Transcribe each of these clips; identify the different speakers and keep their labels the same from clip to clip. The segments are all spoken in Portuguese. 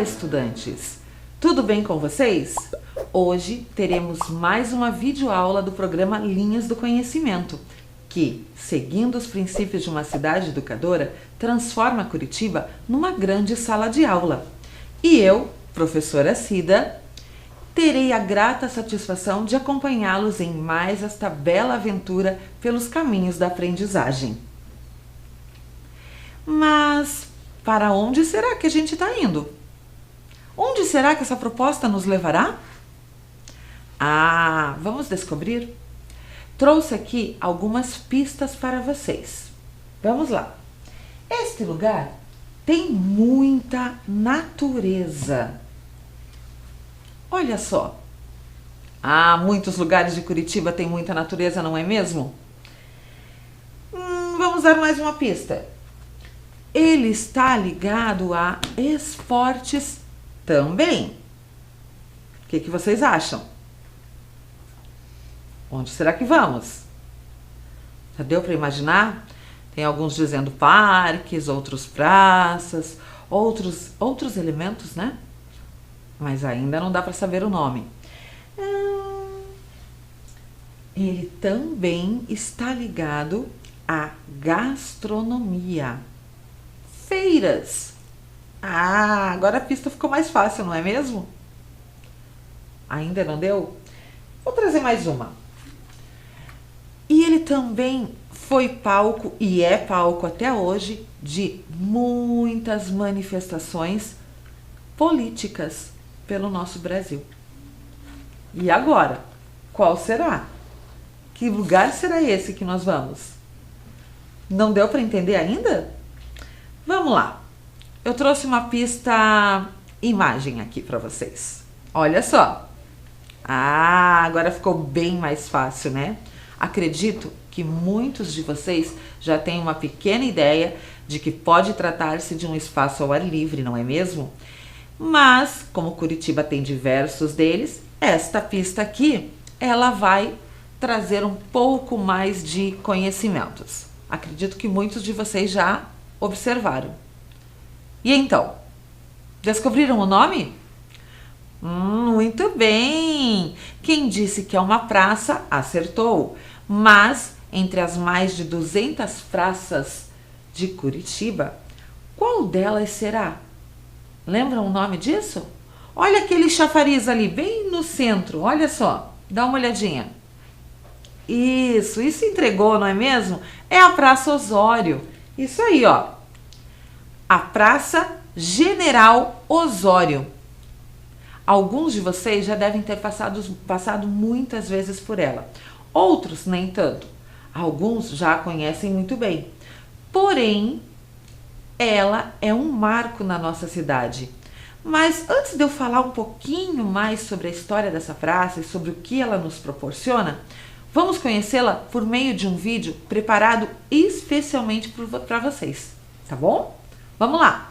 Speaker 1: estudantes! Tudo bem com vocês? Hoje teremos mais uma videoaula do programa Linhas do Conhecimento, que, seguindo os princípios de uma cidade educadora, transforma Curitiba numa grande sala de aula. E eu, professora Cida, terei a grata satisfação de acompanhá-los em mais esta bela aventura pelos caminhos da aprendizagem. Mas para onde será que a gente está indo? Onde será que essa proposta nos levará? Vamos descobrir? Trouxe aqui algumas pistas para vocês. Vamos lá. Este lugar tem muita natureza. Olha só. Muitos lugares de Curitiba têm muita natureza, não é mesmo? Vamos dar mais uma pista. Ele está ligado a esportes também. O que vocês acham? Onde será que vamos? Já deu para imaginar? Tem alguns dizendo parques, outros praças, outros elementos, né? Mas ainda não dá para saber o nome. Ele também está ligado à gastronomia. Feiras. Agora a pista ficou mais fácil, não é mesmo? Ainda não deu? Vou trazer mais uma. E ele também foi palco e é palco até hoje de muitas manifestações políticas pelo nosso Brasil. E agora? Qual será? Que lugar será esse que nós vamos? Não deu para entender ainda? Vamos lá. Eu trouxe uma pista imagem aqui para vocês. Olha só. Agora ficou bem mais fácil, né? Acredito que muitos de vocês já têm uma pequena ideia de que pode tratar-se de um espaço ao ar livre, não é mesmo? Mas, como Curitiba tem diversos deles, esta pista aqui, ela vai trazer um pouco mais de conhecimentos. Acredito que muitos de vocês já observaram. E então, descobriram o nome? Muito bem! Quem disse que é uma praça, acertou. Mas, entre as mais de 200 praças de Curitiba, qual delas será? Lembram o nome disso? Olha aquele chafariz ali, bem no centro, olha só, dá uma olhadinha. Isso entregou, não é mesmo? É a Praça Osório. Isso aí, ó. A Praça General Osório. Alguns de vocês já devem ter passado muitas vezes por ela. Outros nem tanto. Alguns já a conhecem muito bem. Porém, ela é um marco na nossa cidade. Mas antes de eu falar um pouquinho mais sobre a história dessa praça e sobre o que ela nos proporciona, vamos conhecê-la por meio de um vídeo preparado especialmente para vocês, tá bom? Vamos lá!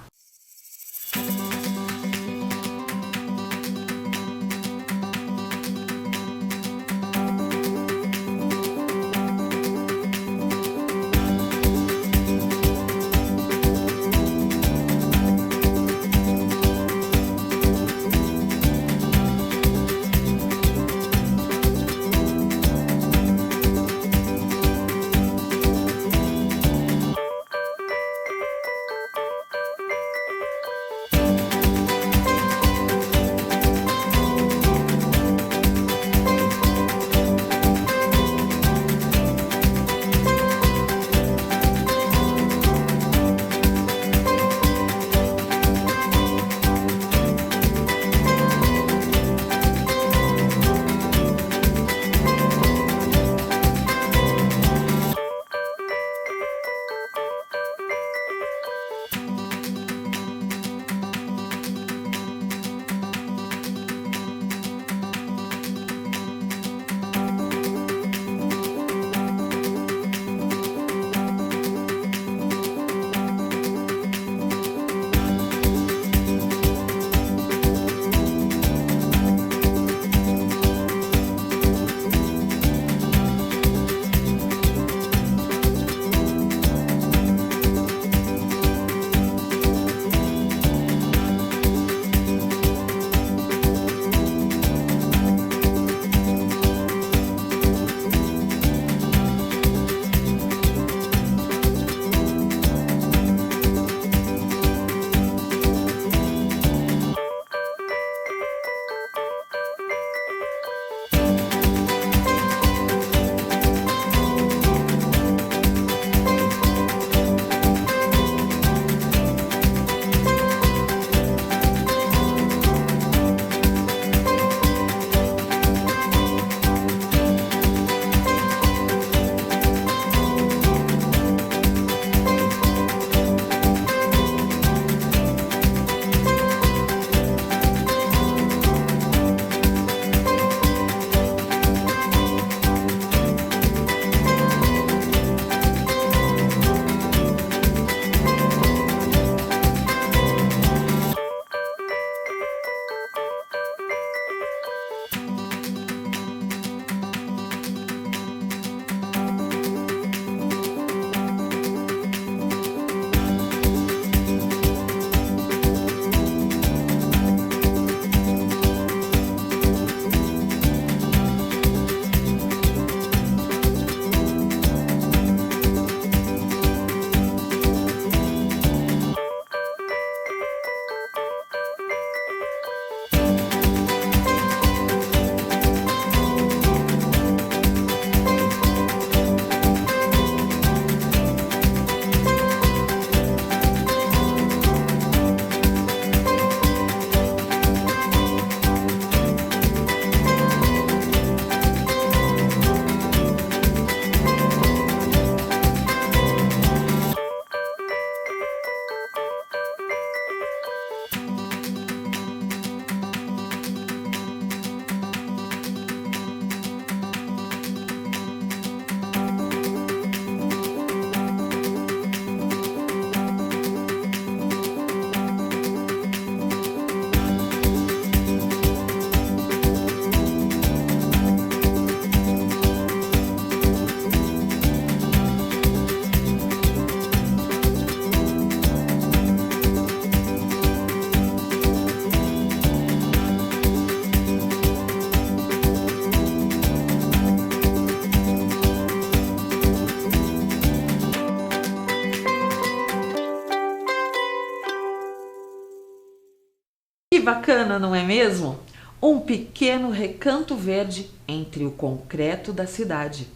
Speaker 1: bacana, não é mesmo? Um pequeno recanto verde entre o concreto da cidade.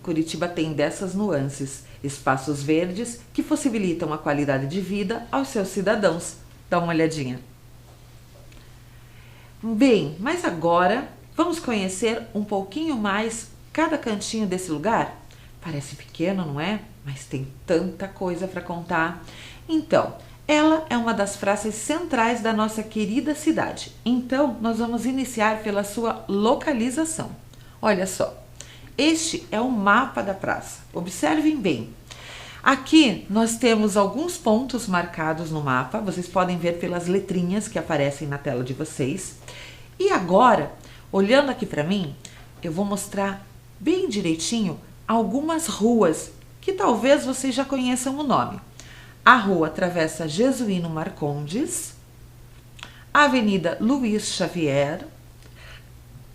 Speaker 1: Curitiba tem dessas nuances, espaços verdes que possibilitam a qualidade de vida aos seus cidadãos. Dá uma olhadinha. Bem, mas agora vamos conhecer um pouquinho mais cada cantinho desse lugar? Parece pequeno, não é? Mas tem tanta coisa para contar. Então, ela é uma das praças centrais da nossa querida cidade. Então, nós vamos iniciar pela sua localização. Olha só, este é o mapa da praça. Observem bem. Aqui nós temos alguns pontos marcados no mapa. Vocês podem ver pelas letrinhas que aparecem na tela de vocês. E agora, olhando aqui para mim, eu vou mostrar bem direitinho algumas ruas que talvez vocês já conheçam o nome. A rua Travessa Jesuíno Marcondes, Avenida Luiz Xavier,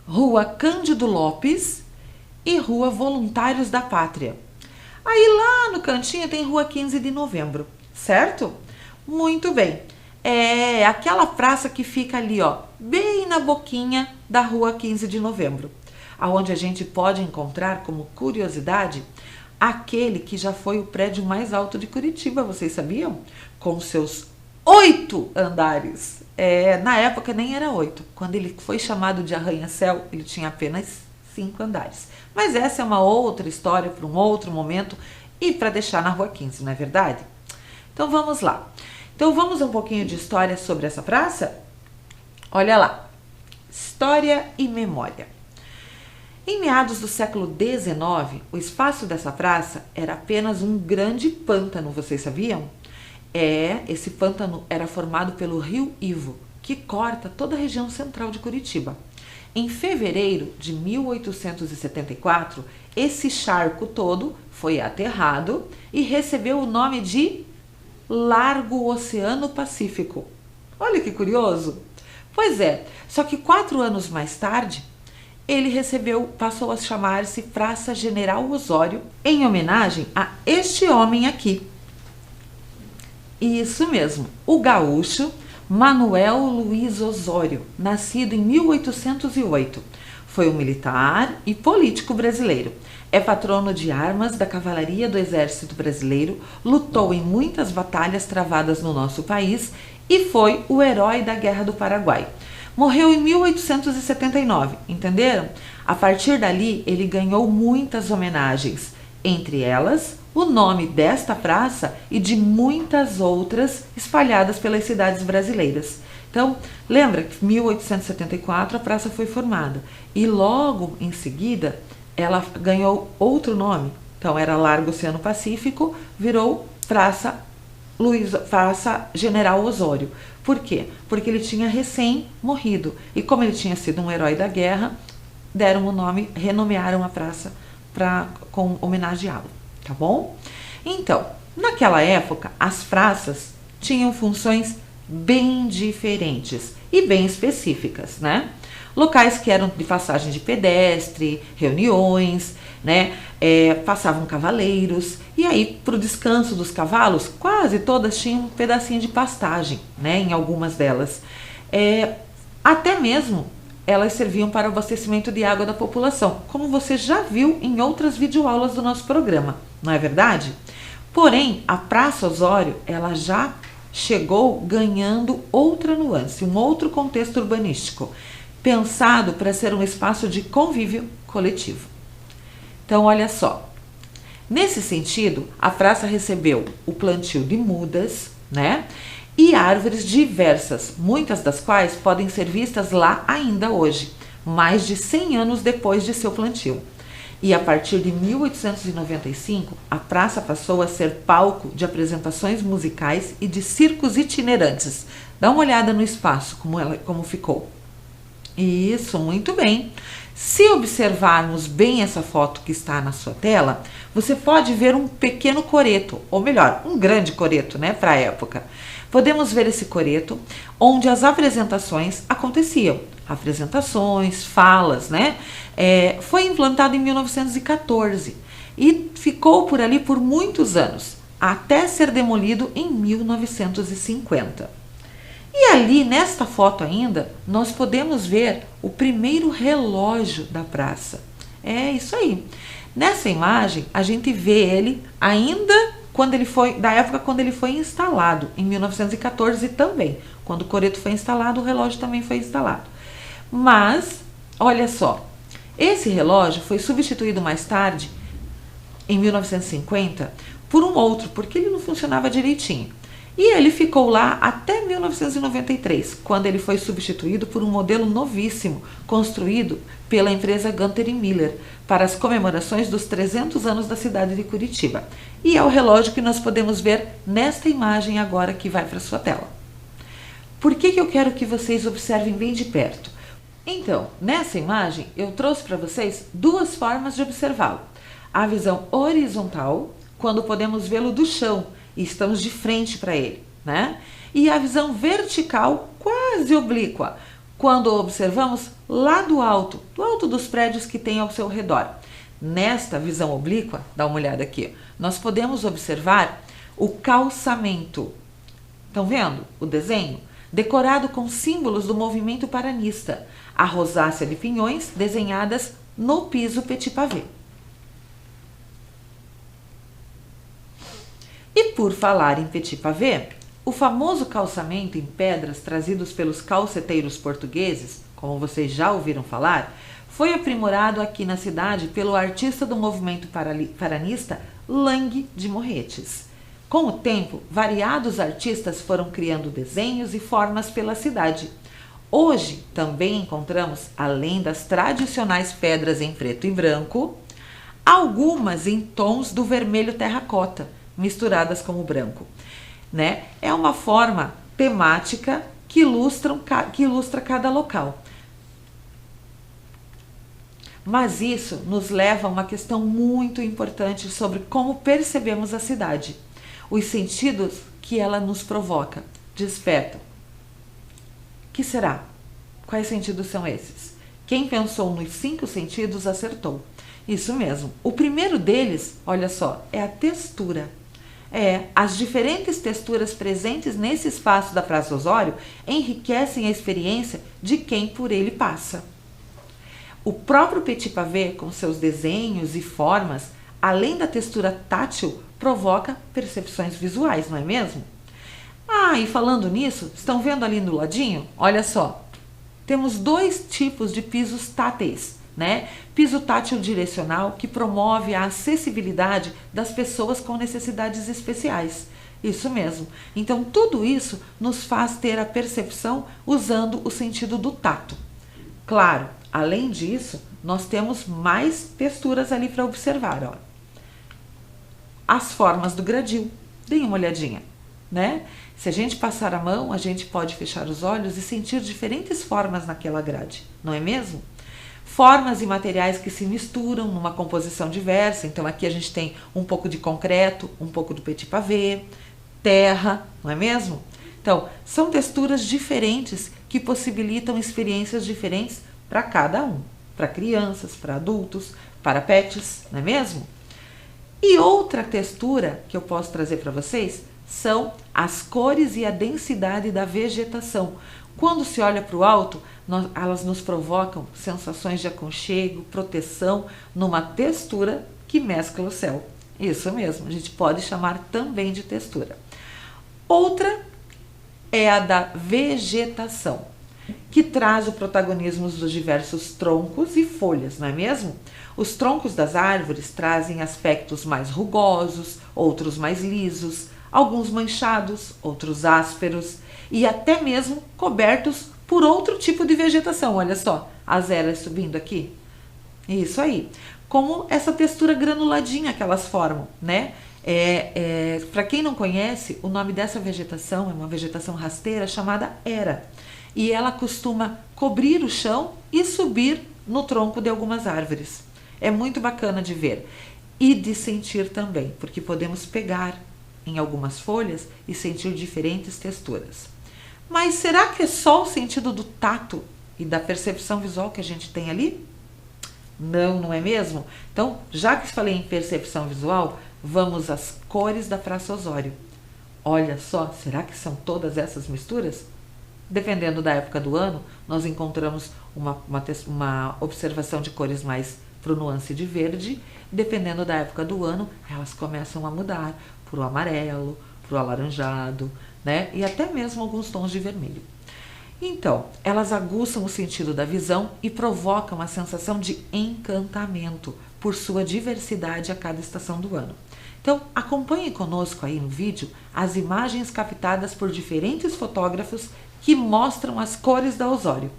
Speaker 1: Rua Cândido Lopes e Rua Voluntários da Pátria. Aí lá no cantinho tem Rua 15 de Novembro, certo? Muito bem. É aquela praça que fica ali, ó, bem na boquinha da Rua 15 de Novembro, aonde a gente pode encontrar, como curiosidade, aquele que já foi o prédio mais alto de Curitiba, vocês sabiam? Com seus 8 andares. Na época nem era 8. Quando ele foi chamado de Arranha-Céu, ele tinha apenas 5 andares. Mas essa é uma outra história para um outro momento e para deixar na Rua 15, não é verdade? Então vamos lá. Então vamos um pouquinho de história sobre essa praça? Olha lá. História e memória. Em meados do século XIX, o espaço dessa praça era apenas um grande pântano, vocês sabiam? Esse pântano era formado pelo rio Ivo, que corta toda a região central de Curitiba. Em fevereiro de 1874, esse charco todo foi aterrado e recebeu o nome de Largo Oceano Pacífico. Olha que curioso! Pois é, só que 4 anos mais tarde, ele passou a chamar-se Praça General Osório, em homenagem a este homem aqui. Isso mesmo, o gaúcho Manuel Luiz Osório, nascido em 1808. Foi um militar e político brasileiro. É patrono de armas da Cavalaria do Exército Brasileiro, lutou em muitas batalhas travadas no nosso país e foi o herói da Guerra do Paraguai. Morreu em 1879, entenderam? A partir dali, ele ganhou muitas homenagens, entre elas o nome desta praça e de muitas outras espalhadas pelas cidades brasileiras. Então, lembra que em 1874 a praça foi formada e logo em seguida ela ganhou outro nome. Então, era Largo Oceano Pacífico, virou Praça General Osório. Por quê? Porque ele tinha recém morrido e como ele tinha sido um herói da guerra, deram o nome, renomearam a praça para homenageá-lo, tá bom? Então, naquela época, as praças tinham funções bem diferentes e bem específicas, né? Locais que eram de passagem de pedestre, reuniões, né? Passavam cavaleiros e aí para o descanso dos cavalos quase todas tinham um pedacinho de pastagem, né? Em algumas delas, até mesmo elas serviam para o abastecimento de água da população, como você já viu em outras videoaulas do nosso programa, não é verdade? Porém, a Praça Osório, ela já chegou ganhando outra nuance, um outro contexto urbanístico, pensado para ser um espaço de convívio coletivo. Então, olha só, nesse sentido, a praça recebeu o plantio de mudas, né? E árvores diversas, muitas das quais podem ser vistas lá ainda hoje, mais de 100 anos depois de seu plantio. E a partir de 1895, a praça passou a ser palco de apresentações musicais e de circos itinerantes. Dá uma olhada no espaço, como ficou. Isso, muito bem. Se observarmos bem essa foto que está na sua tela, você pode ver um pequeno coreto, ou melhor, um grande coreto, né, para a época. Podemos ver esse coreto onde as apresentações aconteciam. Apresentações, falas, né? Foi implantado em 1914 e ficou por ali por muitos anos, até ser demolido em 1950. E ali, nesta foto ainda, nós podemos ver o primeiro relógio da praça. É isso aí. Nessa imagem, a gente vê ele ainda quando ele foi, da época quando ele foi instalado, em 1914 também. Quando o coreto foi instalado, o relógio também foi instalado. Mas, olha só, esse relógio foi substituído mais tarde, em 1950, por um outro, porque ele não funcionava direitinho. E ele ficou lá até 1993, quando ele foi substituído por um modelo novíssimo, construído pela empresa Gunter Miller, para as comemorações dos 300 anos da cidade de Curitiba. E é o relógio que nós podemos ver nesta imagem agora que vai para a sua tela. Por que eu quero que vocês observem bem de perto? Então, nessa imagem, eu trouxe para vocês duas formas de observá-lo. A visão horizontal, quando podemos vê-lo do chão, e estamos de frente para ele, né? E a visão vertical, quase oblíqua, quando observamos lá do alto dos prédios que tem ao seu redor. Nesta visão oblíqua, dá uma olhada aqui, nós podemos observar o calçamento. Estão vendo o desenho? Decorado com símbolos do movimento paranista, a rosácea de pinhões desenhadas no piso petit pavé. E por falar em petit pavé, o famoso calçamento em pedras trazidos pelos calceteiros portugueses, como vocês já ouviram falar, foi aprimorado aqui na cidade pelo artista do movimento paranista Lang de Morretes. Com o tempo, variados artistas foram criando desenhos e formas pela cidade. Hoje também encontramos, além das tradicionais pedras em preto e branco, algumas em tons do vermelho terracota, misturadas com o branco, né? É uma forma temática que ilustra cada local. Mas isso nos leva a uma questão muito importante sobre como percebemos a cidade, os sentidos que ela nos provoca, desperta. Que será? Quais sentidos são esses? Quem pensou nos 5 sentidos acertou. Isso mesmo. O primeiro deles, olha só, é a textura. As diferentes texturas presentes nesse espaço da Praça Osório enriquecem a experiência de quem por ele passa. O próprio petit pavé, com seus desenhos e formas, além da textura tátil, provoca percepções visuais, não é mesmo? E falando nisso, estão vendo ali no ladinho? Olha só, temos 2 tipos de pisos táteis, né? Piso tátil direcional, que promove a acessibilidade das pessoas com necessidades especiais. Isso mesmo. Então, tudo isso nos faz ter a percepção usando o sentido do tato. Claro, além disso, nós temos mais texturas ali para observar, ó. As formas do gradil. Deem uma olhadinha, né? Se a gente passar a mão, a gente pode fechar os olhos e sentir diferentes formas naquela grade, não é mesmo? Formas e materiais que se misturam numa composição diversa. Então aqui a gente tem um pouco de concreto, um pouco do petit pavé, terra, não é mesmo? Então, são texturas diferentes que possibilitam experiências diferentes para cada um. Para crianças, para adultos, para pets, não é mesmo? E outra textura que eu posso trazer para vocês são as cores e a densidade da vegetação. Quando se olha para o alto, elas nos provocam sensações de aconchego, proteção, numa textura que mescla o céu. Isso mesmo, a gente pode chamar também de textura. Outra é a da vegetação, que traz o protagonismo dos diversos troncos e folhas, não é mesmo? Os troncos das árvores trazem aspectos mais rugosos, outros mais lisos, alguns manchados, outros ásperos e até mesmo cobertos por outro tipo de vegetação. Olha só, as eras subindo aqui. Isso aí. Como essa textura granuladinha que elas formam, né? Para quem não conhece, o nome dessa vegetação é uma vegetação rasteira chamada era. E ela costuma cobrir o chão e subir no tronco de algumas árvores. É muito bacana de ver e de sentir também, porque podemos pegar em algumas folhas e sentir diferentes texturas. Mas será que é só o sentido do tato e da percepção visual que a gente tem ali? Não, não é mesmo? Então, já que falei em percepção visual, vamos às cores da Praça Osório. Olha só, será que são todas essas misturas? Dependendo da época do ano, nós encontramos uma observação de cores mais para o nuance de verde. Dependendo da época do ano, elas começam a mudar para o amarelo, para o alaranjado, né? E até mesmo alguns tons de vermelho. Então, elas aguçam o sentido da visão e provocam a sensação de encantamento por sua diversidade a cada estação do ano. Então, acompanhe conosco aí no vídeo as imagens captadas por diferentes fotógrafos que mostram as cores da Osório.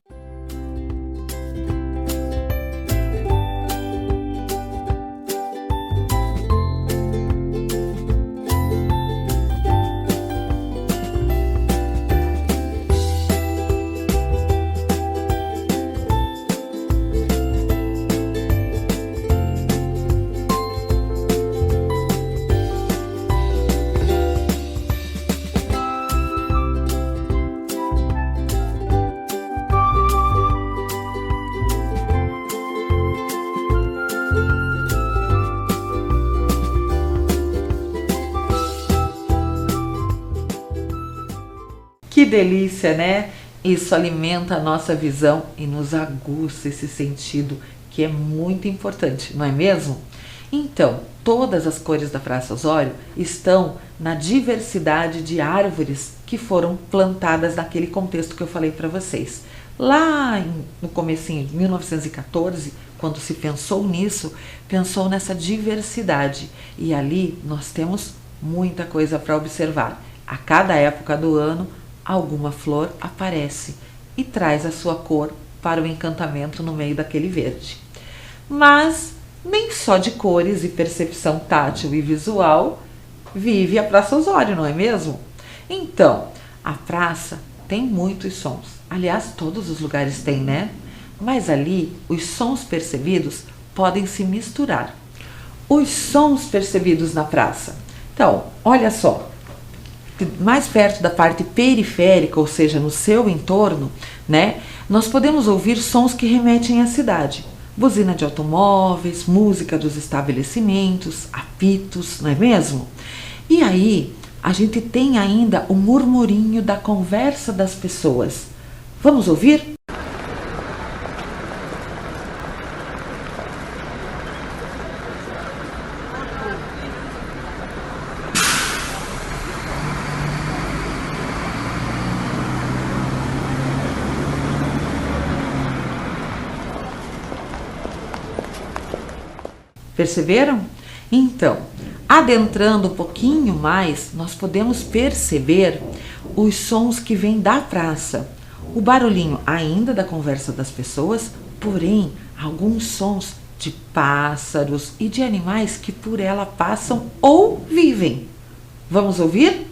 Speaker 1: Que delícia, né? Isso alimenta a nossa visão e nos aguça esse sentido que é muito importante, não é mesmo? Então, todas as cores da Praça Osório estão na diversidade de árvores que foram plantadas naquele contexto que eu falei para vocês. Lá no comecinho de 1914, quando se pensou nisso, pensou nessa diversidade. E ali nós temos muita coisa para observar. A cada época do ano, alguma flor aparece e traz a sua cor para o encantamento no meio daquele verde. Mas nem só de cores e percepção tátil e visual vive a Praça Osório, não é mesmo? Então, a praça tem muitos sons. Aliás, todos os lugares têm, né? Mas ali, os sons percebidos podem se misturar. Os sons percebidos na praça. Então, olha só. Mais perto da parte periférica, ou seja, no seu entorno, né, nós podemos ouvir sons que remetem à cidade. Buzina de automóveis, música dos estabelecimentos, apitos, não é mesmo? E aí, a gente tem ainda o murmurinho da conversa das pessoas. Vamos ouvir? Perceberam? Então, adentrando um pouquinho mais, nós podemos perceber os sons que vêm da praça. O barulhinho ainda da conversa das pessoas, porém, alguns sons de pássaros e de animais que por ela passam ou vivem. Vamos ouvir?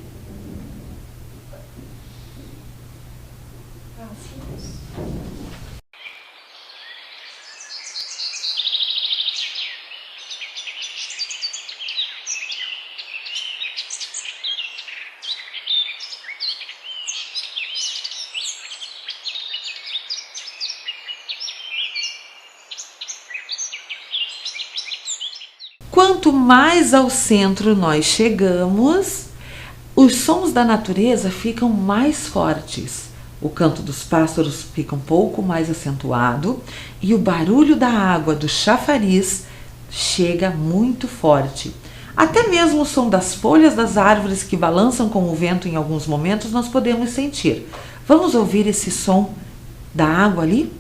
Speaker 1: Quanto mais ao centro nós chegamos, os sons da natureza ficam mais fortes. O canto dos pássaros fica um pouco mais acentuado e o barulho da água do chafariz chega muito forte. Até mesmo o som das folhas das árvores que balançam com o vento em alguns momentos nós podemos sentir. Vamos ouvir esse som da água ali?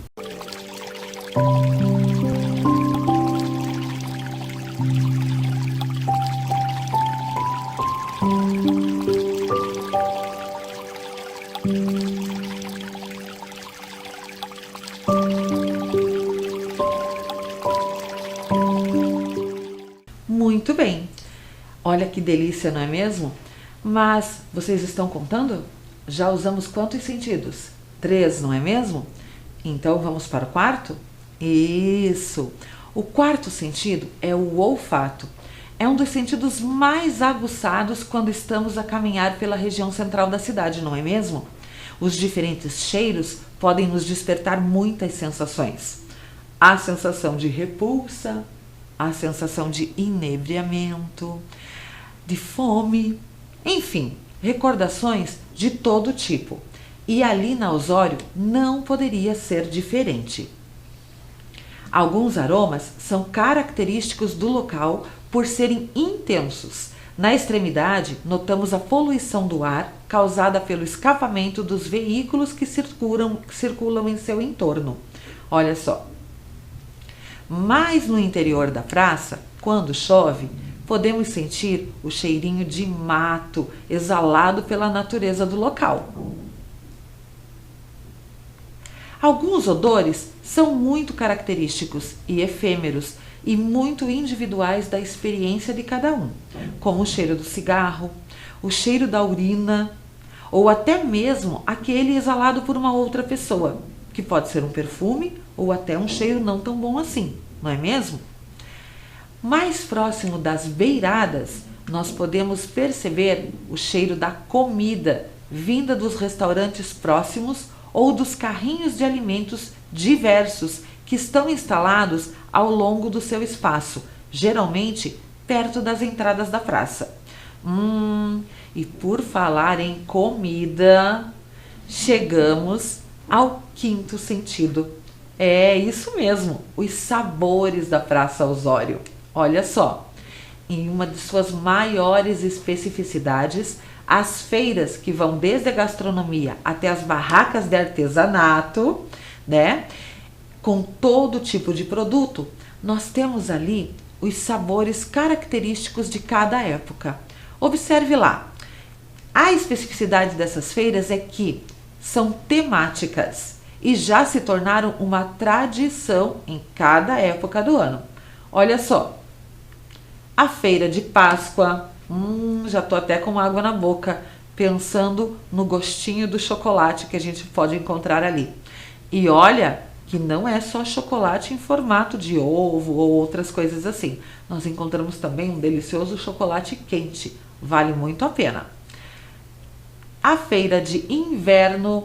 Speaker 1: Muito bem. Olha que delícia, não é mesmo? Mas vocês estão contando? Já usamos quantos sentidos? 3, não é mesmo? Então vamos para o quarto? Isso! O quarto sentido é o olfato. É um dos sentidos mais aguçados quando estamos a caminhar pela região central da cidade, não é mesmo? Os diferentes cheiros podem nos despertar muitas sensações. A sensação de repulsa, a sensação de inebriamento, de fome, enfim, recordações de todo tipo. E ali na Osório não poderia ser diferente. Alguns aromas são característicos do local por serem intensos. Na extremidade, notamos a poluição do ar causada pelo escapamento dos veículos que circulam em seu entorno. Olha só. Mais no interior da praça, quando chove, podemos sentir o cheirinho de mato exalado pela natureza do local. Alguns odores são muito característicos e efêmeros e muito individuais da experiência de cada um, como o cheiro do cigarro, o cheiro da urina ou até mesmo aquele exalado por uma outra pessoa, que pode ser um perfume ou até um cheiro não tão bom assim, não é mesmo? Mais próximo das beiradas, nós podemos perceber o cheiro da comida vinda dos restaurantes próximos ou dos carrinhos de alimentos diversos que estão instalados ao longo do seu espaço, geralmente perto das entradas da praça. E por falar em comida, chegamos ao quinto sentido. É isso mesmo, os sabores da Praça Osório. Olha só, em uma de suas maiores especificidades, as feiras que vão desde a gastronomia até as barracas de artesanato, né? Com todo tipo de produto, nós temos ali os sabores característicos de cada época. Observe lá, a especificidade dessas feiras é que são temáticas e já se tornaram uma tradição em cada época do ano. Olha só, a feira de Páscoa, já tô até com água na boca, pensando no gostinho do chocolate que a gente pode encontrar ali. E olha que não é só chocolate em formato de ovo ou outras coisas assim. Nós encontramos também um delicioso chocolate quente, vale muito a pena. A feira de inverno,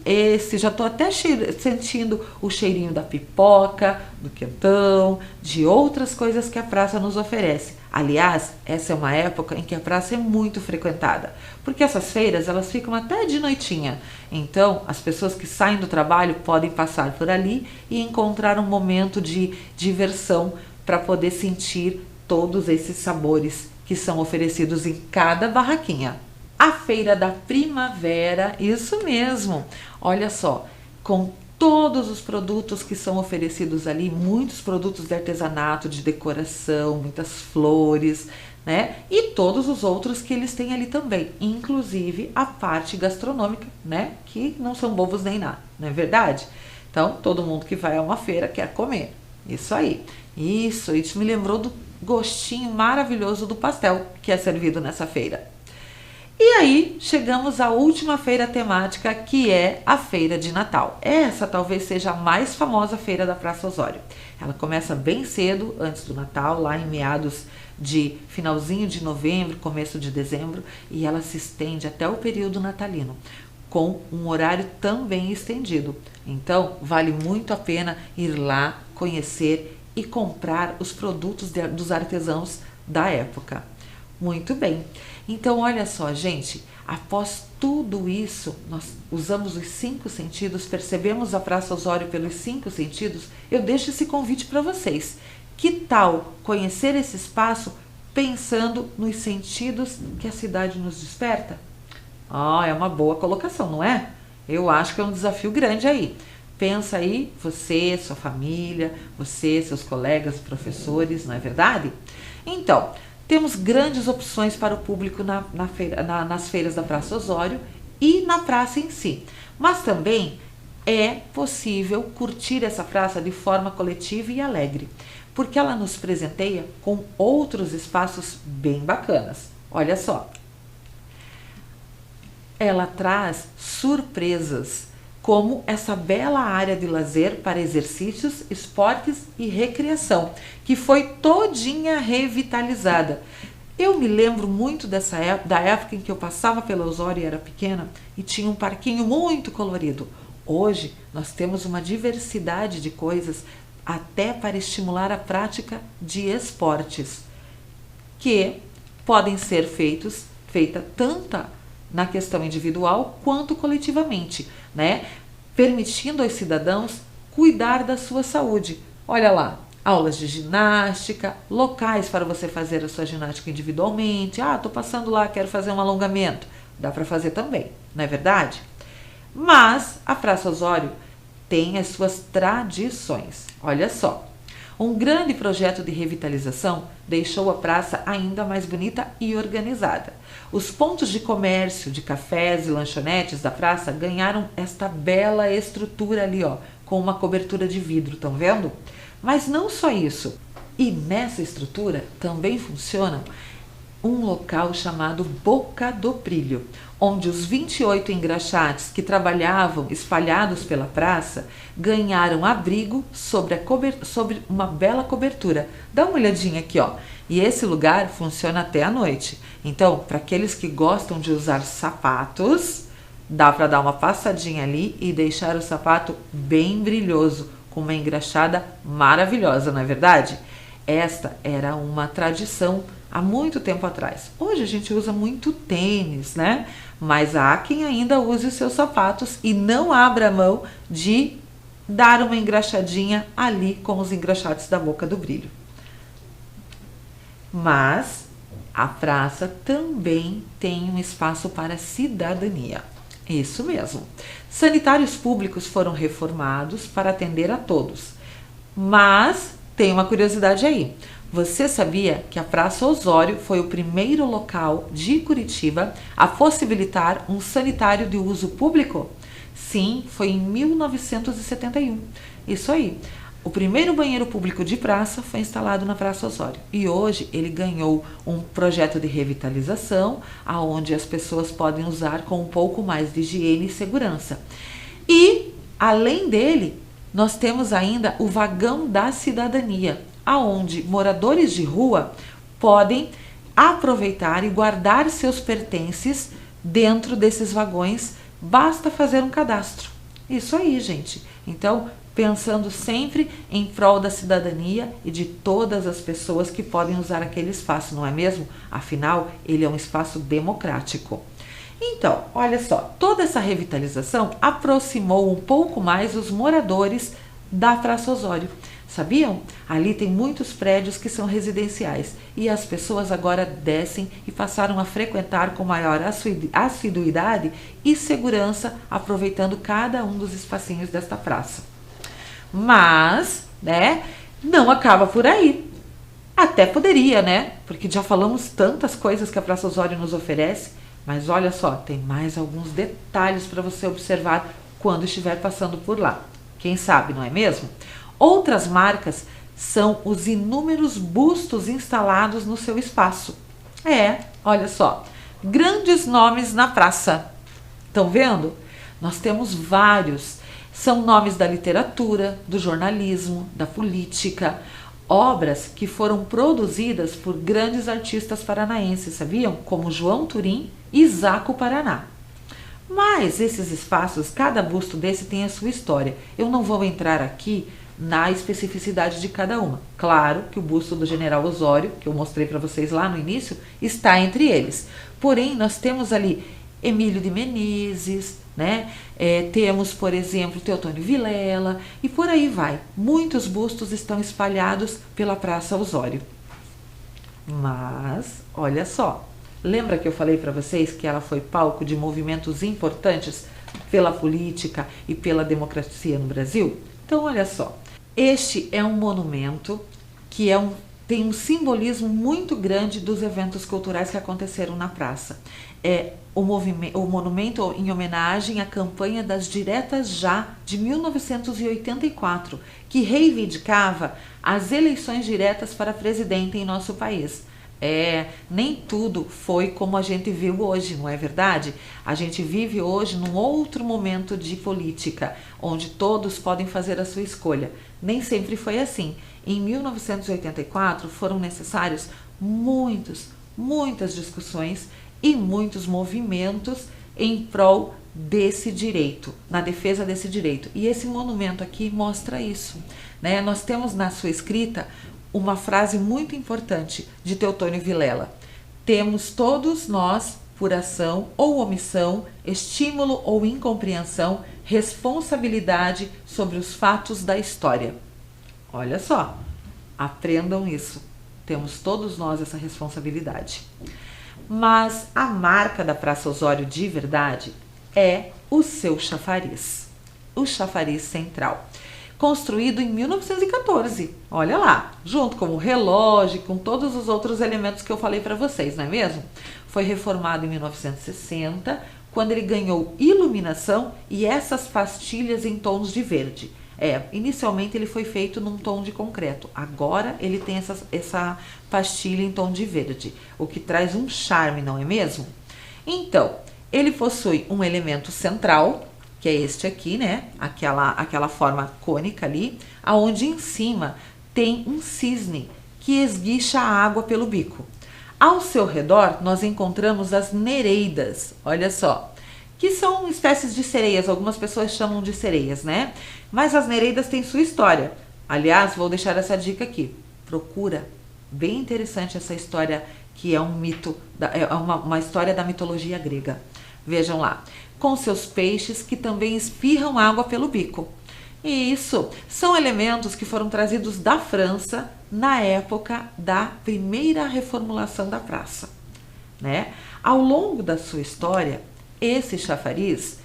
Speaker 1: esse já estou até sentindo o cheirinho da pipoca, do quentão, de outras coisas que a praça nos oferece. Aliás, essa é uma época em que a praça é muito frequentada, porque essas feiras elas ficam até de noitinha. Então, as pessoas que saem do trabalho podem passar por ali e encontrar um momento de diversão para poder sentir todos esses sabores que são oferecidos em cada barraquinha. A feira da primavera, isso mesmo, olha só, com todos os produtos que são oferecidos ali, muitos produtos de artesanato, de decoração, muitas flores, né? E todos os outros que eles têm ali também, inclusive a parte gastronômica, né? Que não são bobos nem nada, não é verdade? Então, todo mundo que vai a uma feira quer comer, isso aí. Isso me lembrou do gostinho maravilhoso do pastel que é servido nessa feira. E aí, chegamos à última feira temática, que é a Feira de Natal. Essa talvez seja a mais famosa feira da Praça Osório. Ela começa bem cedo, antes do Natal, lá em meados de finalzinho de novembro, começo de dezembro, e ela se estende até o período natalino, com um horário também estendido. Então, vale muito a pena ir lá, conhecer e comprar os produtos dos artesãos da época. Muito bem. Então, olha só, gente, após tudo isso, nós usamos os 5 sentidos, percebemos a Praça Osório pelos 5 sentidos, eu deixo esse convite para vocês. Que tal conhecer esse espaço pensando nos sentidos que a cidade nos desperta? É uma boa colocação, não é? Eu acho que é um desafio grande aí. Pensa aí, você, sua família, você, seus colegas, professores, não é verdade? Então, temos grandes opções para o público nas feiras da Praça Osório e na praça em si. Mas também é possível curtir essa praça de forma coletiva e alegre, porque ela nos presenteia com outros espaços bem bacanas. Olha só, ela traz surpresas, como essa bela área de lazer para exercícios, esportes e recreação, que foi todinha revitalizada. Eu me lembro muito da época em que eu passava pela Osório e era pequena e tinha um parquinho muito colorido. Hoje nós temos uma diversidade de coisas até para estimular a prática de esportes, que podem ser feita tanto na questão individual quanto coletivamente, né? Permitindo aos cidadãos cuidar da sua saúde. Olha lá, aulas de ginástica, locais para você fazer a sua ginástica individualmente. Ah, tô passando lá, quero fazer um alongamento. Dá para fazer também, não é verdade? Mas a Praça Osório tem as suas tradições. Olha só, um grande projeto de revitalização deixou a praça ainda mais bonita e organizada. Os pontos de comércio, de cafés e lanchonetes da praça ganharam esta bela estrutura ali, ó, com uma cobertura de vidro, estão vendo? Mas não só isso. E nessa estrutura também funciona um local chamado Boca do Brilho, onde os 28 engraxates que trabalhavam espalhados pela praça ganharam abrigo sobre uma bela cobertura. Dá uma olhadinha aqui, ó. E esse lugar funciona até a noite. Então, para aqueles que gostam de usar sapatos, dá para dar uma passadinha ali e deixar o sapato bem brilhoso, com uma engraxada maravilhosa, não é verdade? Esta era uma tradição há muito tempo atrás. Hoje a gente usa muito tênis, né? Mas há quem ainda use os seus sapatos e não abra mão de dar uma engraxadinha ali com os engraxates da Boca do Brilho. Mas a praça também tem um espaço para cidadania. Isso mesmo. Sanitários públicos foram reformados para atender a todos. Mas tem uma curiosidade aí. Você sabia que a Praça Osório foi o primeiro local de Curitiba a possibilitar um sanitário de uso público? Sim, foi em 1971. Isso aí. O primeiro banheiro público de praça foi instalado na Praça Osório. E hoje ele ganhou um projeto de revitalização, onde as pessoas podem usar com um pouco mais de higiene e segurança. E, além dele, nós temos ainda o vagão da cidadania, aonde moradores de rua podem aproveitar e guardar seus pertences dentro desses vagões, basta fazer um cadastro. Isso aí, gente. Então, pensando sempre em prol da cidadania e de todas as pessoas que podem usar aquele espaço, não é mesmo? Afinal, ele é um espaço democrático. Então, olha só, toda essa revitalização aproximou um pouco mais os moradores da Praça Osório. Sabiam? Ali tem muitos prédios que são residenciais e as pessoas agora descem e passaram a frequentar com maior assiduidade e segurança, aproveitando cada um dos espacinhos desta praça. Mas, né, não acaba por aí. Até poderia, né? Porque já falamos tantas coisas que a Praça Osório nos oferece, mas olha só, tem mais alguns detalhes para você observar quando estiver passando por lá. Quem sabe, não é mesmo? Outras marcas são os inúmeros bustos instalados no seu espaço. Olha só, grandes nomes na praça. Estão vendo? Nós temos vários. São nomes da literatura, do jornalismo, da política, obras que foram produzidas por grandes artistas paranaenses, sabiam? Como João Turim e Zaco Paraná. Mas esses espaços, cada busto desse tem a sua história. Eu não vou entrar aqui na especificidade de cada uma. Claro que o busto do General Osório, que eu mostrei para vocês lá no início, está entre eles. Porém, nós temos ali Emílio de Menezes, né? Temos, por exemplo, Teotônio Vilela e por aí vai. Muitos bustos estão espalhados pela Praça Osório. Mas, olha só, lembra que eu falei para vocês que ela foi palco de movimentos importantes pela política e pela democracia no Brasil? Então, olha só, este é um monumento que tem um simbolismo muito grande dos eventos culturais que aconteceram na praça. É o monumento em homenagem à campanha das Diretas Já de 1984, que reivindicava as eleições diretas para presidente em nosso país. Nem tudo foi como a gente viu hoje, não é verdade? A gente vive hoje num outro momento de política, onde todos podem fazer a sua escolha. Nem sempre foi assim. Em 1984 foram necessários muitas discussões e muitos movimentos em prol desse direito, na defesa desse direito. E esse monumento aqui mostra isso, né? Nós temos na sua escrita uma frase muito importante de Teotônio Vilela. Temos todos nós por ação ou omissão, estímulo ou incompreensão, responsabilidade sobre os fatos da história. Olha só, aprendam isso. Temos todos nós essa responsabilidade. Mas a marca da Praça Osório de verdade é o seu chafariz, o chafariz central, construído em 1914, olha lá, junto com o relógio, com todos os outros elementos que eu falei para vocês, não é mesmo? Foi reformado em 1960, quando ele ganhou iluminação e essas pastilhas em tons de verde. Inicialmente ele foi feito num tom de concreto, agora ele tem essa pastilha em tom de verde, o que traz um charme, não é mesmo? Então, ele possui um elemento central, que é este aqui, né? Aquela forma cônica ali, aonde em cima tem um cisne que esguicha a água pelo bico. Ao seu redor, nós encontramos as nereidas, olha só, que são espécies de sereias, algumas pessoas chamam de sereias, né? Mas as nereidas têm sua história. Aliás, vou deixar essa dica aqui. Procura. Bem interessante essa história, que é um mito, é uma história da mitologia grega. Vejam lá. Com seus peixes que também espirram água pelo bico. E isso são elementos que foram trazidos da França na época da primeira reformulação da praça, né? Ao longo da sua história, esse chafariz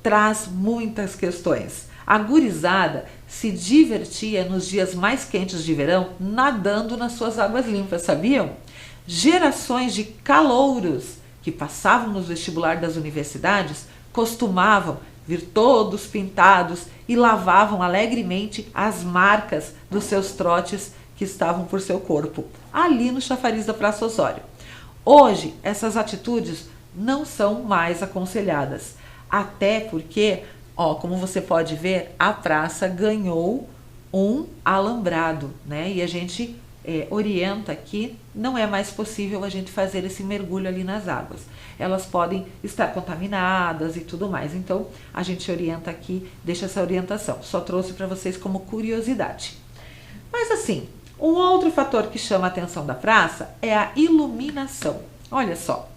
Speaker 1: traz muitas questões. A gurizada se divertia nos dias mais quentes de verão nadando nas suas águas limpas, sabiam? Gerações de calouros que passavam nos vestibular das universidades costumavam vir todos pintados e lavavam alegremente as marcas dos seus trotes que estavam por seu corpo, ali no chafariz da Praça Osório. Hoje, essas atitudes não são mais aconselhadas, até porque, como você pode ver, a praça ganhou um alambrado, né? E a gente orienta que não é mais possível a gente fazer esse mergulho ali nas águas. Elas podem estar contaminadas e tudo mais. Então, a gente orienta aqui, deixa essa orientação. Só trouxe para vocês como curiosidade. Mas assim, um outro fator que chama a atenção da praça é a iluminação. Olha só,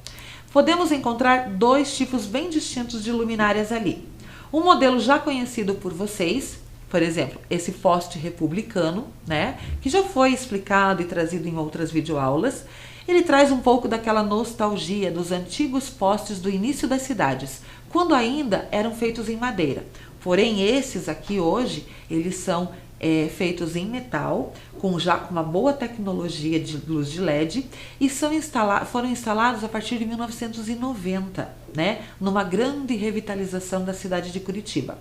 Speaker 1: podemos encontrar dois tipos bem distintos de luminárias ali. Um modelo já conhecido por vocês, por exemplo, esse poste republicano, né, que já foi explicado e trazido em outras videoaulas. Ele traz um pouco daquela nostalgia dos antigos postes do início das cidades, quando ainda eram feitos em madeira. Porém, esses aqui hoje, eles são feitos em metal, com uma boa tecnologia de luz de LED, e foram instalados a partir de 1990, né, numa grande revitalização da cidade de Curitiba.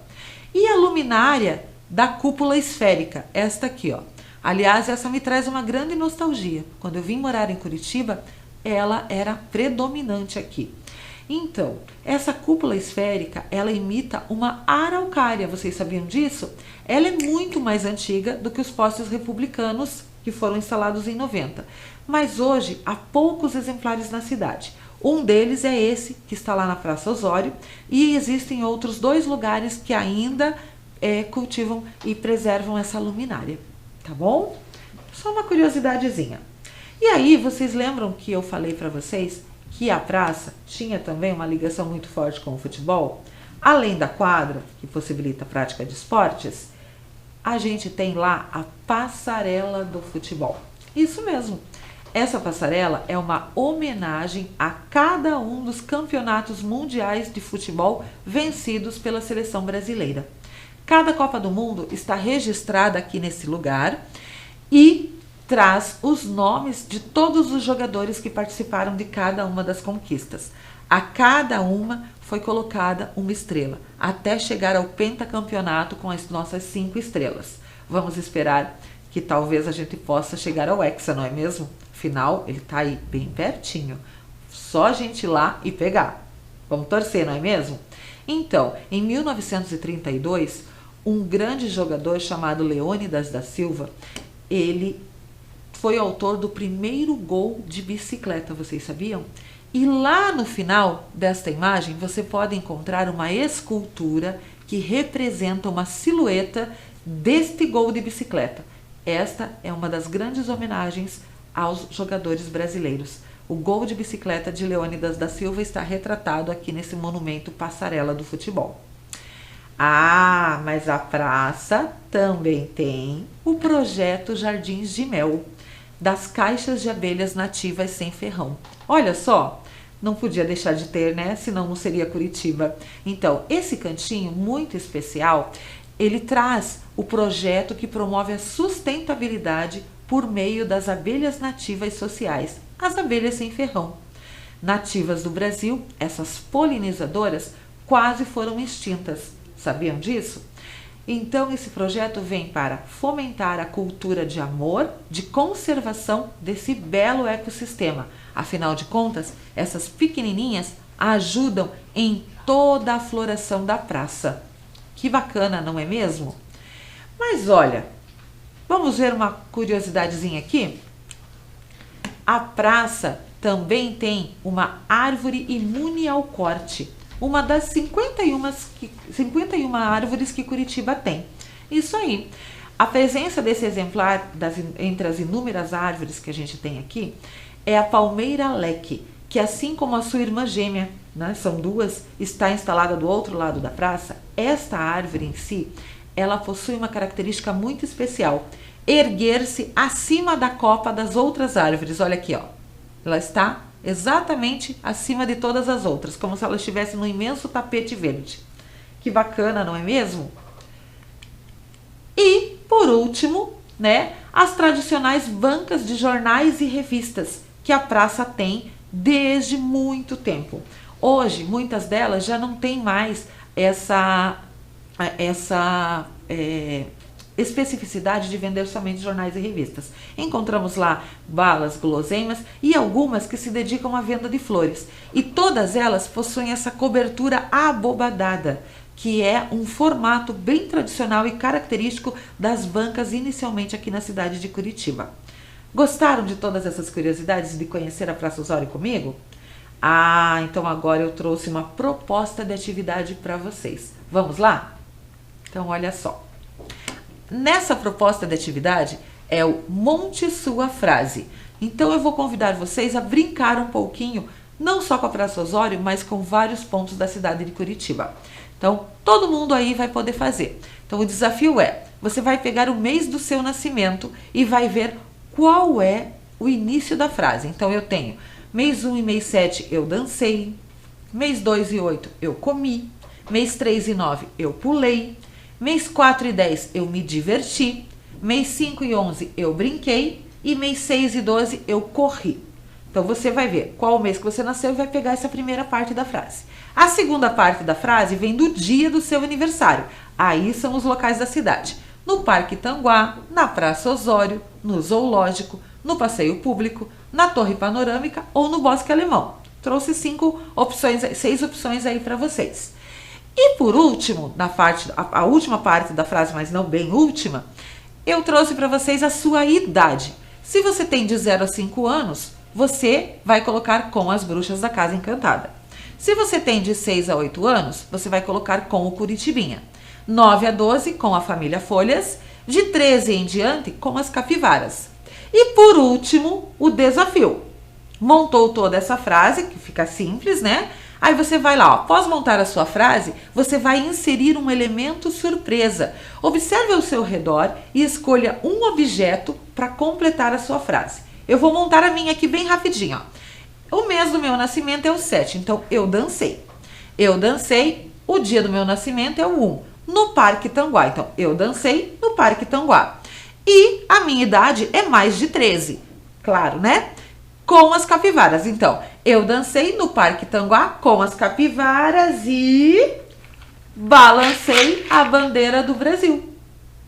Speaker 1: E a luminária da cúpula esférica, esta aqui, ó. Aliás, essa me traz uma grande nostalgia. Quando eu vim morar em Curitiba, ela era predominante aqui. Então, essa cúpula esférica, ela imita uma araucária, vocês sabiam disso? Ela é muito mais antiga do que os postes republicanos que foram instalados em 90. Mas hoje, há poucos exemplares na cidade. Um deles é esse, que está lá na Praça Osório, e existem outros 2 lugares que ainda cultivam e preservam essa luminária, tá bom? Só uma curiosidadezinha. E aí, vocês lembram que eu falei para vocês que a praça tinha também uma ligação muito forte com o futebol? Além da quadra, que possibilita a prática de esportes, a gente tem lá a passarela do futebol. Isso mesmo. Essa passarela é uma homenagem a cada um dos campeonatos mundiais de futebol vencidos pela seleção brasileira. Cada Copa do Mundo está registrada aqui nesse lugar e traz os nomes de todos os jogadores que participaram de cada uma das conquistas. A cada uma foi colocada uma estrela, até chegar ao pentacampeonato com as nossas 5 estrelas. Vamos esperar que talvez a gente possa chegar ao Hexa, não é mesmo? Afinal, ele está aí bem pertinho. Só a gente ir lá e pegar. Vamos torcer, não é mesmo? Então, em 1932, um grande jogador chamado Leônidas da Silva, ele foi autor do primeiro gol de bicicleta, vocês sabiam? E lá no final desta imagem, você pode encontrar uma escultura que representa uma silhueta deste gol de bicicleta. Esta é uma das grandes homenagens aos jogadores brasileiros. O gol de bicicleta de Leônidas da Silva está retratado aqui nesse monumento Passarela do Futebol. Ah, mas a praça também tem o projeto Jardins de Mel, das caixas de abelhas nativas sem ferrão. Olha só, não podia deixar de ter, né? Senão não seria Curitiba. Então, esse cantinho muito especial, ele traz o projeto que promove a sustentabilidade por meio das abelhas nativas sociais, as abelhas sem ferrão. Nativas do Brasil, essas polinizadoras quase foram extintas. Sabiam disso? Então, esse projeto vem para fomentar a cultura de amor, de conservação desse belo ecossistema. Afinal de contas, essas pequenininhas ajudam em toda a floração da praça. Que bacana, não é mesmo? Mas olha, vamos ver uma curiosidadezinha aqui? A praça também tem uma árvore imune ao corte. Uma das 51 árvores que Curitiba tem. Isso aí. A presença desse exemplar entre as inúmeras árvores que a gente tem aqui é a palmeira leque, que assim como a sua irmã gêmea, né, são duas, está instalada do outro lado da praça. Esta árvore em si, ela possui uma característica muito especial: erguer-se acima da copa das outras árvores. Olha aqui, ó. Ela está exatamente acima de todas as outras, como se ela estivesse num imenso tapete verde. Que bacana, não é mesmo? E, por último, né, as tradicionais bancas de jornais e revistas que a praça tem desde muito tempo. Hoje, muitas delas já não têm mais essa especificidade de vender somente jornais e revistas. Encontramos lá balas, guloseimas e algumas que se dedicam à venda de flores. E todas elas possuem essa cobertura abobadada, que é um formato bem tradicional e característico das bancas inicialmente aqui na cidade de Curitiba. Gostaram de todas essas curiosidades de conhecer a Praça Osório comigo? Ah, então agora eu trouxe uma proposta de atividade para vocês. Vamos lá? Então olha só. Nessa proposta de atividade é o Monte Sua Frase. Então eu vou convidar vocês a brincar um pouquinho, não só com a Praça Osório, mas com vários pontos da cidade de Curitiba. Então todo mundo aí vai poder fazer. Então o desafio é, você vai pegar o mês do seu nascimento e vai ver qual é o início da frase. Então eu tenho mês 1 e mês 7 eu dancei, mês 2 e 8 eu comi, mês 3 e 9 eu pulei, mês 4 e 10 eu me diverti, mês 5 e 11 eu brinquei e mês 6 e 12 eu corri. Então você vai ver qual mês que você nasceu e vai pegar essa primeira parte da frase. A segunda parte da frase vem do dia do seu aniversário. Aí são os locais da cidade. No Parque Tanguá, na Praça Osório, no Zoológico, no Passeio Público, na Torre Panorâmica ou no Bosque Alemão. Trouxe 6 opções aí para vocês. E por último, a última parte da frase, mas não bem última, eu trouxe para vocês a sua idade. Se você tem de 0 a 5 anos, você vai colocar com as Bruxas da Casa Encantada. Se você tem de 6 a 8 anos, você vai colocar com o Curitibinha. 9 a 12 com a Família Folhas, de 13 em diante com as Capivaras. E por último, o desafio. Montou toda essa frase, que fica simples, né? Aí você vai lá, ó, após montar a sua frase, você vai inserir um elemento surpresa. Observe ao seu redor e escolha um objeto para completar a sua frase. Eu vou montar a minha aqui bem rapidinho, ó. O mês do meu nascimento é o 7, então eu dancei. Eu dancei, o dia do meu nascimento é o 1, no Parque Tanguá. Então eu dancei no Parque Tanguá. E a minha idade é mais de 13, claro, né? Com as capivaras. Então, eu dancei no Parque Tanguá com as capivaras e balancei a bandeira do Brasil.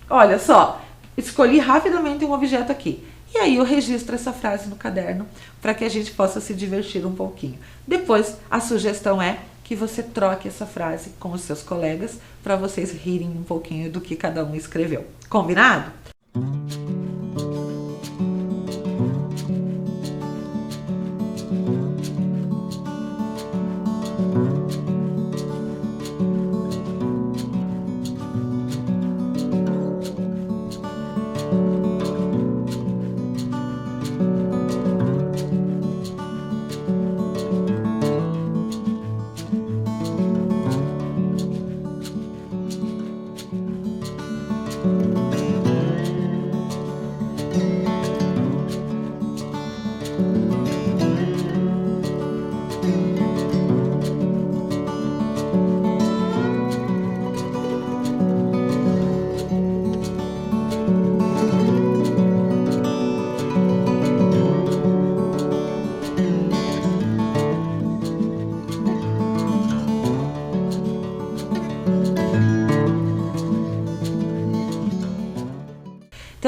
Speaker 1: Olha só, escolhi rapidamente um objeto aqui. E aí eu registro essa frase no caderno para que a gente possa se divertir um pouquinho. Depois, a sugestão é que você troque essa frase com os seus colegas para vocês rirem um pouquinho do que cada um escreveu. Combinado?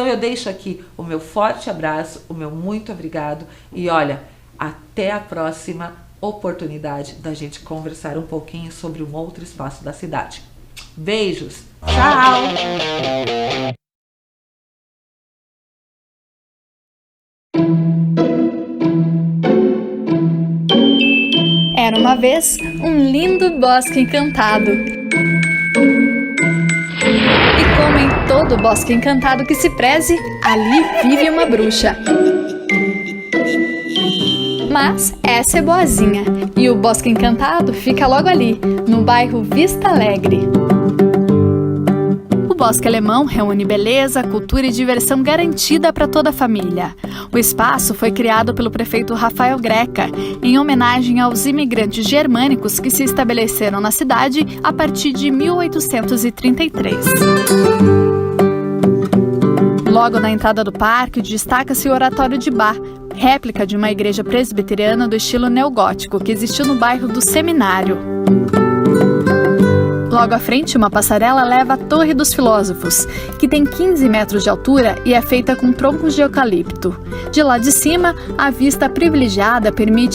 Speaker 1: Então eu deixo aqui o meu forte abraço, o meu muito obrigado e olha, até a próxima oportunidade da gente conversar um pouquinho sobre um outro espaço da cidade. Beijos, tchau!
Speaker 2: Era uma vez um lindo bosque encantado. E como em todo bosque encantado que se preze, ali vive uma bruxa. Mas essa é boazinha, e o Bosque Encantado fica logo ali, no bairro Vista Alegre. O Bosque Alemão reúne beleza, cultura e diversão garantida para toda a família. O espaço foi criado pelo prefeito Rafael Greca, em homenagem aos imigrantes germânicos que se estabeleceram na cidade a partir de 1833. Logo na entrada do parque, destaca-se o Oratório de Bá, réplica de uma igreja presbiteriana do estilo neogótico que existiu no bairro do Seminário. Logo à frente, uma passarela leva à Torre dos Filósofos, que tem 15 metros de altura e é feita com troncos de eucalipto. De lá de cima, a vista privilegiada permite